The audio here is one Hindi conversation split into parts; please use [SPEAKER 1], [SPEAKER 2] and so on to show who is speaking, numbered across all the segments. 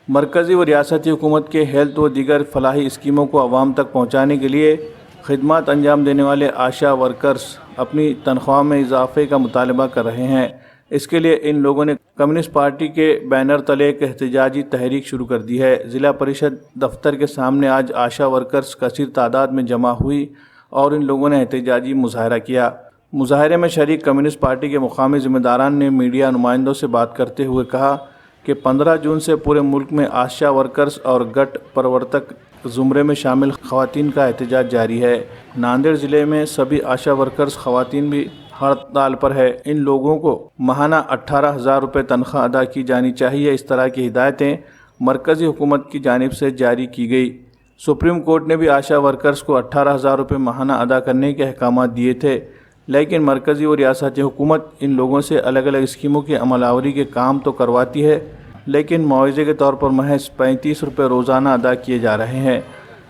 [SPEAKER 1] मरकज़ी व रियासती हुकूमत के हेल्थ व दीगर फलाही स्कीमों को आवाम तक पहुँचाने के लिए खिदमत अंजाम देने वाले आशा वर्कर्स अपनी तनख्वाह में इजाफे का मुतालबा कर रहे हैं। इसके लिए इन लोगों ने कम्युनिस्ट पार्टी के बैनर तले एक एहतजाजी तहरीक शुरू कर दी है। ज़िला परिषद दफ्तर के सामने आज आशा वर्कर्स कसीर तादाद में जमा हुई और इन लोगों ने एहतजाजी मुजाहरा किया। मुजाहरे में शरीक कम्युनिस्ट पार्टी के मुकामी ज़िम्मेदारान ने मीडिया नुमाइंदों से बात करते हुए कहा कि 15 जून से पूरे मुल्क में आशा वर्कर्स और गट प्रवर्तक ज़ुमरे में शामिल ख़वातीन का एहतजाज जारी है। नांदेड़ ज़िले में सभी आशा वर्कर्स ख़वातीन भी हड़ताल पर है। इन लोगों को माहाना 18,000 रुपये तनख्वाह अदा की जानी चाहिए। इस तरह की हिदायतें मरकज़ी हुकूमत की जानिब से जारी की गई। सुप्रीम कोर्ट ने भी आशा वर्कर्स को 18,000 रुपये माहाना अदा करने के अहकाम दिए थे, लेकिन मरकज़ी और रियासती हुकूमत इन लोगों से अलग अलग स्कीमों की अमलावरी के काम तो करवाती है, लेकिन मुआवजे के तौर पर महज 35 रुपये रोज़ाना अदा किए जा रहे हैं।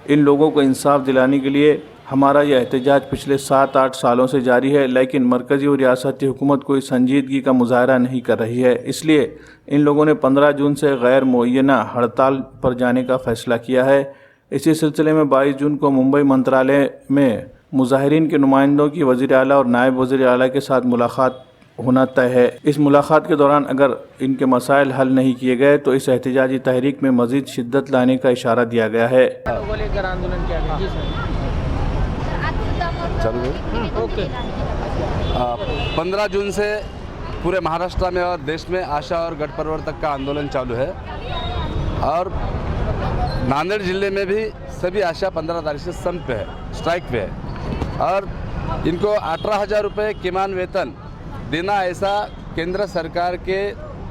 [SPEAKER 1] इन लोगों को इंसाफ दिलाने के लिए हमारा यह एहतजाज पिछले 7-8 सालों से जारी है, लेकिन मरकज़ी और रियासती हुकूमत कोई संजीदगी का मुजाहरा नहीं कर रही है। इसलिए इन लोगों ने 15 जून से गैर मुअय्यना हड़ताल पर जाने का फ़ैसला किया है। इसी सिलसिले में 22 जून को मुंबई मंत्रालय में मुजाहिरीन के नुमाइंदों की वज़ीर आला और नायब वज़ीर आला के साथ मुलाकात होना तय है। इस मुलाकात के दौरान अगर इनके मसाइल हल नहीं किए गए तो इस एहतजाजी तहरीक में मज़ीद शिद्दत लाने का इशारा दिया गया है।
[SPEAKER 2] आंदोलन किया गया। जी सर। ओके।
[SPEAKER 3] 15 जून से पूरे महाराष्ट्र में और देश में आशा और गट प्रवर्तक का आंदोलन चालू है और नांदेड़ जिले में भी सभी आशा 15 तारीख से संप पे है, स्ट्राइक पे है और इनको 18,000 रुपये किमान वेतन देना ऐसा केंद्र सरकार के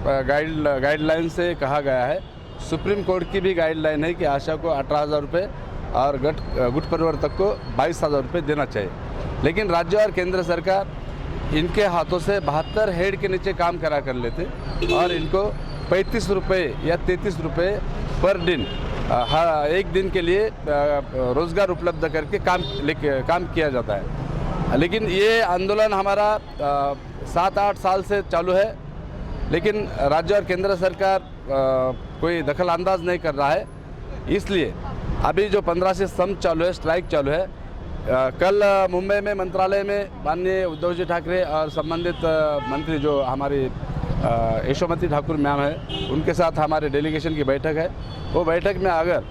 [SPEAKER 3] गाइडलाइन से कहा गया है। सुप्रीम कोर्ट की भी गाइडलाइन है कि आशा को 18,000 रुपये और गुट प्रवर्तक को 22,000 रुपये देना चाहिए, लेकिन राज्य और केंद्र सरकार इनके हाथों से 72 हेड के नीचे काम करा कर लेते और इनको 35 रुपये या 33 रुपये पर दिन एक दिन के लिए रोज़गार उपलब्ध करके काम किया जाता है। लेकिन ये आंदोलन हमारा 7-8 साल से चालू है, लेकिन राज्य और केंद्र सरकार कोई दखल अंदाज नहीं कर रहा है। इसलिए अभी जो 15 से संप चालू है, स्ट्राइक चालू है। कल मुंबई में मंत्रालय में माननीय उद्धव जी ठाकरे और संबंधित मंत्री जो हमारी यशोमती ठाकुर मैम है, उनके साथ हमारे डेलीगेशन की बैठक है। वो बैठक में अगर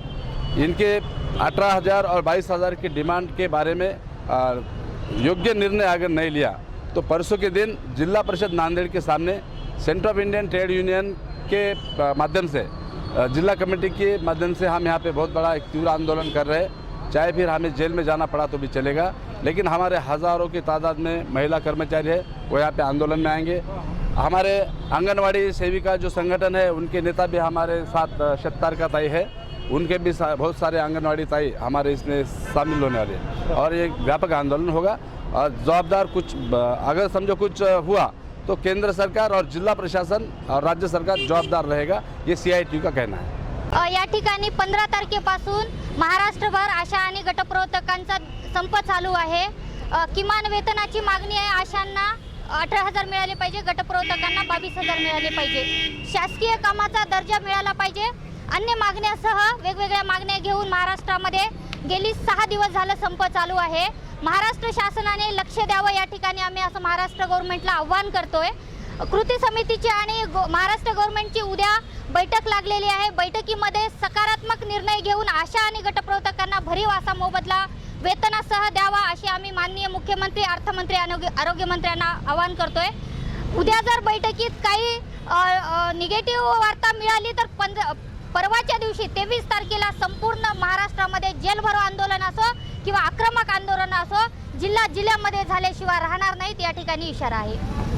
[SPEAKER 3] इनके 18,000 और 22,000 की डिमांड के बारे में योग्य निर्णय अगर नहीं लिया तो परसों के दिन जिला परिषद नांदेड़ के सामने centre of Indian trade union के माध्यम से जिला कमेटी के माध्यम से हम यहाँ पे बहुत बड़ा एक तीव्र आंदोलन कर रहे हैं। चाहे फिर हमें जेल में जाना पड़ा तो भी चलेगा, लेकिन हमारे हज़ारों की तादाद में महिला कर्मचारी है वो यहाँ पे आंदोलन में आएंगे। हमारे आंगनवाड़ी सेविका जो संगठन है उनके नेता भी हमारे साथ शत्तार का ताई है, उनके भी बहुत सारे आंगनवाड़ी ताई हमारे इसमें शामिल होने वाले हैं और ये व्यापक आंदोलन होगा। और जवाबदार कुछ अगर समझो कुछ हुआ तो केंद्र सरकार और जिल्हा प्रशासन और राज्य सरकार जबाबदार रहेगा, ये CITU का कहना है।
[SPEAKER 4] या ठिकाणी 15 तारखेपासून महाराष्ट्रभर आशा आणि गटप्रवर्तकांचा संप चालू आहे। किमान वेतनाची मागणी आहे। आशांना 18,000 मिळाले पाहिजे, गटप्रवर्तकांना 22,000 मिळाले पाहिजे, शासकीय कामाचा दर्जा मिळाला पाहिजे। अन्य मागण्यासह वेगवेगळ्या मागण्या घेऊन महाराष्ट्रामध्ये गेली 6 दिवस झालं संप चालू आहे। महाराष्ट्र शासनाने लक्ष द्यावं या ठिकाणी आम्ही असं महाराष्ट्र गव्हर्नमेंटला आव्हान करतोय। कृती समितीची आणि महाराष्ट्र गव्हर्नमेंटची उद्या बैठक लागलेली आहे। बैठकीमध्ये सकारात्मक निर्णय घेऊन आशा आणि गटप्रवर्तकांना भरीव असा मोबदला वेतनासह द्यावा अशी आम्ही माननीय मुख्यमंत्री, अर्थमंत्री, आरोग्य मंत्र्यांना आवाहन करतोय। उद्या जर बैठकीत काही निगेटिव्ह वार्ता मिळाली तर परवाच्या दिवशी 23 तारखेला संपूर्ण महाराष्ट्रामध्ये जेल भरो आंदोलन असो किंवा आक्रमक आंदोलन असो जिल्ह्यामध्ये झाल्याशिवाय राहणार नाहीत, या ठिकाणी इशारा आहे।